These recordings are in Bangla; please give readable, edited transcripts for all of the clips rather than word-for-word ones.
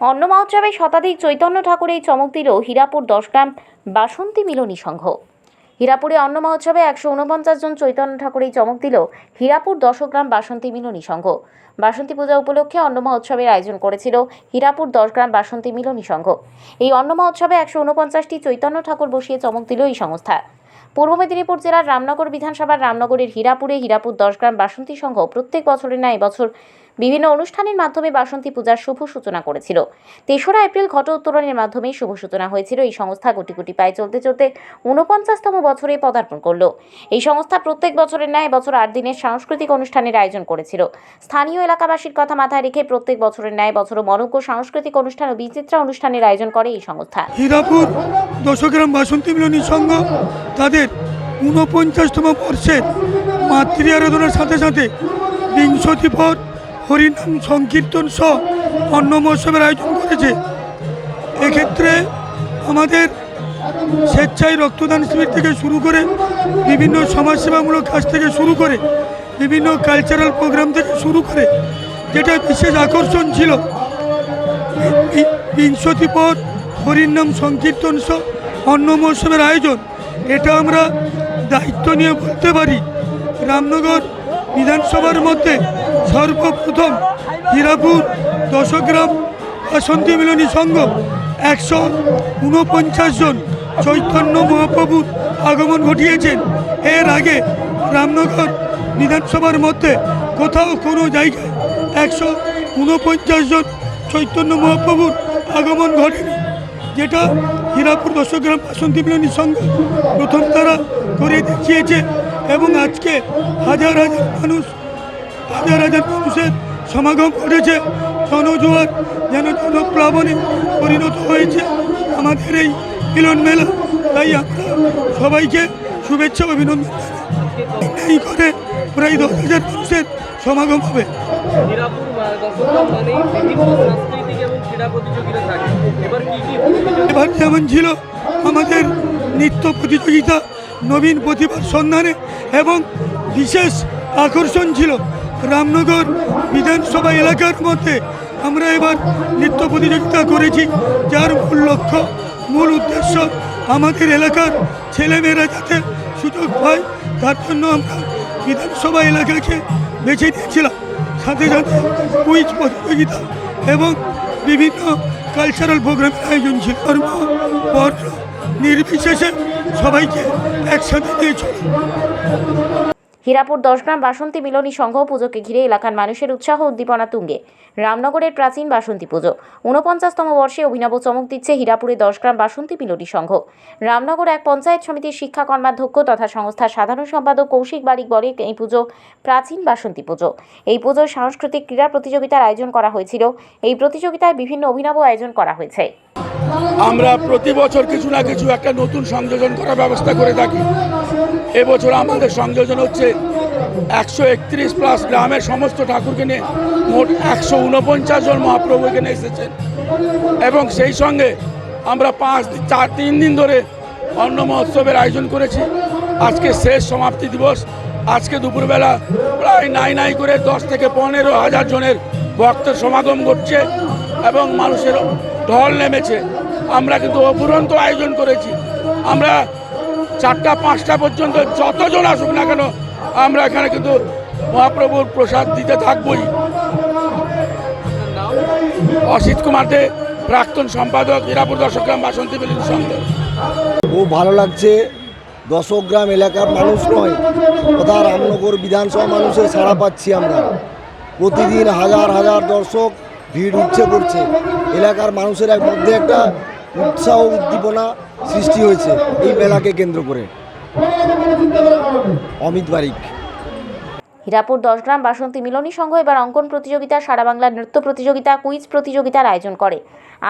অন্ন মহোৎসবে শতাধিক চৈতন্য ঠাকুরের চমক দিল হীরাপুর 10 গ্রাম বাসন্তী মিলনী সংঘ। হীরাপুরে অন্ন মহোৎসবে 149 জন চৈতন্য ঠাকুরের চমক দিল হীরাপুর 10 গ্রাম বাসন্তী মিলনী সংঘ। বাসন্তী পূজা উপলক্ষে অন্ন মহোৎসবের আয়োজন করেছিল হীরাপুর 10 গ্রাম বাসন্তী মিলনী সংঘ। এই অন্ন মহোৎসবে 149টি চৈতন্য ঠাকুর বসিয়ে চমক দিল এই সংস্থা। পূর্ব মেদিনীপুর জেলার রামনগর বিধানসভার রামনগরের হীরাপুরে হীরাপুর 10 গ্রাম বাসন্তী সংঘ প্রত্যেক বছরের ন্যায় এবছর বিভিন্ন অনুষ্ঠানের মাধ্যমে বাসন্তী পূজার শুভ সূচনা করেছিল। 3রা এপ্রিল ঘট উত্তোলনের মাধ্যমে শুভ সূচনা হয়েছিল। এই সংস্থা কোটি কোটি পায়ে চলতে চলতে 49তম বছরে পদার্পণ করল। এই সংস্থা প্রত্যেক বছরের ন্যায় এবছর 8 দিনের সাংস্কৃতিক অনুষ্ঠানের আয়োজন করেছিল। স্থানীয় এলাকাবাসীর কথা মাথায় রেখে প্রত্যেক বছরের ন্যায় বছরও মনোজ্ঞ সাংস্কৃতিক অনুষ্ঠান ও বিচিত্রা অনুষ্ঠানের আয়োজন করে এই সংস্থা। হীরাপুর 10 গ্রাম বাসন্তী মিলনী সংঘ তাদের 49তম বর্ষের মাতৃ আরাধনার সাথে সাথে বিংশতি পর হরিনাম সংকীর্তন সহ অন্ন মহোৎসবের আয়োজন করেছে। এক্ষেত্রে আমাদের স্বেচ্ছায় রক্তদান শিবির থেকে শুরু করে বিভিন্ন সমাজসেবামূলক কাজ থেকে শুরু করে বিভিন্ন কালচারাল প্রোগ্রাম থেকে শুরু করে যেটা বিশেষ আকর্ষণ ছিল বিংশতি পর হরিনাম সংকীর্তন সহ অন্ন মহোৎসবের আয়োজন। এটা আমরা দায়িত্ব নিয়ে বলতে পারি রামনগর বিধানসভার মধ্যে সর্বপ্রথম হীরাপুর 10 গ্রাম বাসন্তী মিলনী সংঘ 149 জন চৈতন্য মহাপ্রভুর আগমন ঘটিয়েছেন। এর আগে রামনগর বিধানসভার মধ্যে কোথাও কোনো জায়গায় 149 জন চৈতন্য মহাপ্রভুর আগমন ঘটেনি, যেটা হীরাপুর 10 গ্রাম বাসন্তী মিলনী সংঘ প্রথম তারা করে দেখিয়েছে। এবং আজকে হাজার হাজার মানুষের সমাগম ঘটেছে। জনজোয়ার যেন জনপ্লাবনে পরিণত হয়েছে আমাদের এই মিলন মেলা। তাই আমরা সবাইকে শুভেচ্ছা অভিনন্দন জানাই। এই করে প্রায় 10,000 মানুষের সমাগম হবে। এবার যেমন ছিল আমাদের নৃত্য প্রতিযোগিতা, নবীন প্রতিভার সন্ধানে, এবং বিশেষ আকর্ষণ ছিল রামনগর বিধানসভা এলাকার মধ্যে আমরা এবার নৃত্য প্রতিযোগিতা করেছি, যার মূল লক্ষ্য মূল উদ্দেশ্য আমাদের এলাকার ছেলেমেয়েরা যাতে সুযোগ পায় তার জন্য আমরা বিধানসভা এলাকাকে বেছে নিয়েছিলাম। সাথে সাথে কুইজ প্রতিযোগিতা এবং বিভিন্ন কালচারাল প্রোগ্রামের আয়োজন ছিল। ধর্ম বর্ণ নির্বিশেষে সবাইকে একসাথে নিয়ে চলে। হীরাপুর 10 গ্রাম বাসন্তী মিলনী সংঘ পুজোকে ঘিরে এলাকার মানুষের উৎসাহ উদ্দীপনা তুঙ্গে। রামনগরের প্রাচীন বাসন্তী পুজো 49তম বর্ষে অভিনব চমক দিচ্ছে হীরাপুরে 10 গ্রাম বাসন্তী মিলনী সংঘ। রামনগর এক পঞ্চায়েত সমিতির শিক্ষা কর্মাধ্যক্ষ তথা সংস্থার সাধারণ সম্পাদক কৌশিক বারিক বলে, এই পুজো প্রাচীন বাসন্তী পুজো। এই পুজোর সাংস্কৃতিক ক্রীড়া প্রতিযোগিতার আয়োজন করা হয়েছিল। এই প্রতিযোগিতায় বিভিন্ন অভিনব আয়োজন করা হয়েছে। আমরা প্রতি বছর কিছু না কিছু একটা নতুন সংযোজন করার ব্যবস্থা করে থাকি। এবছর আমাদের সংযোজন হচ্ছে 131+ গ্রামের সমস্ত ঠাকুরকে নিয়ে মোট 149 জন মহাপ্রভু এখানে এসেছেন। এবং সেই সঙ্গে আমরা 3 দিন ধরে অন্ন মহোৎসবের আয়োজন করেছি। আজকে শেষ সমাপ্তি দিবস। আজকে দুপুরবেলা প্রায় নাই করে 10 থেকে 15,000 জনের ভক্তের সমাগম ঘটছে এবং মানুষের ঢল নেমেছে। আমরা কিন্তু অফুরন্ত আয়োজন করেছি। আমরা 4টা-5টা পর্যন্ত যতজন আসুক না কেন আমরা এখানে কিন্তু মহাপ্রভুর প্রসাদ দিতে থাকবই। অসিত কুমার দে, প্রাক্তন সম্পাদক, হীরাপুর 10 গ্রাম বাসন্তী মিলনী সংঘ। খুব ভালো লাগছে। 10 গ্রাম এলাকার মানুষ নয়, তথা রামনগর বিধানসভা মানুষের সাড়া পাচ্ছি আমরা। প্রতিদিন হাজার দর্শক ভিড় উঠছে পড়ছে। এলাকার মানুষের মধ্যে একটা উৎসাহ উদ্দীপনা সৃষ্টি হয়েছে এই মেলাকে কেন্দ্র করে। অমিত বারিক। হীরাপুর 10 গ্রাম বাসন্তী মিলনী সংঘ এবার অঙ্কন প্রতিযোগিতা, সারা বাংলা নৃত্য প্রতিযোগিতা, কুইজ প্রতিযোগিতার আয়োজন করে।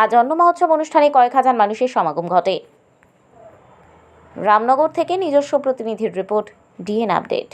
আজ অন্ন মহোৎসব অনুষ্ঠানে কয়েক হাজার মানুষের সমাগম ঘটে। রামনগর থেকে নিজস্ব প্রতিনিধির রিপোর্ট, ডিএন আপডেট।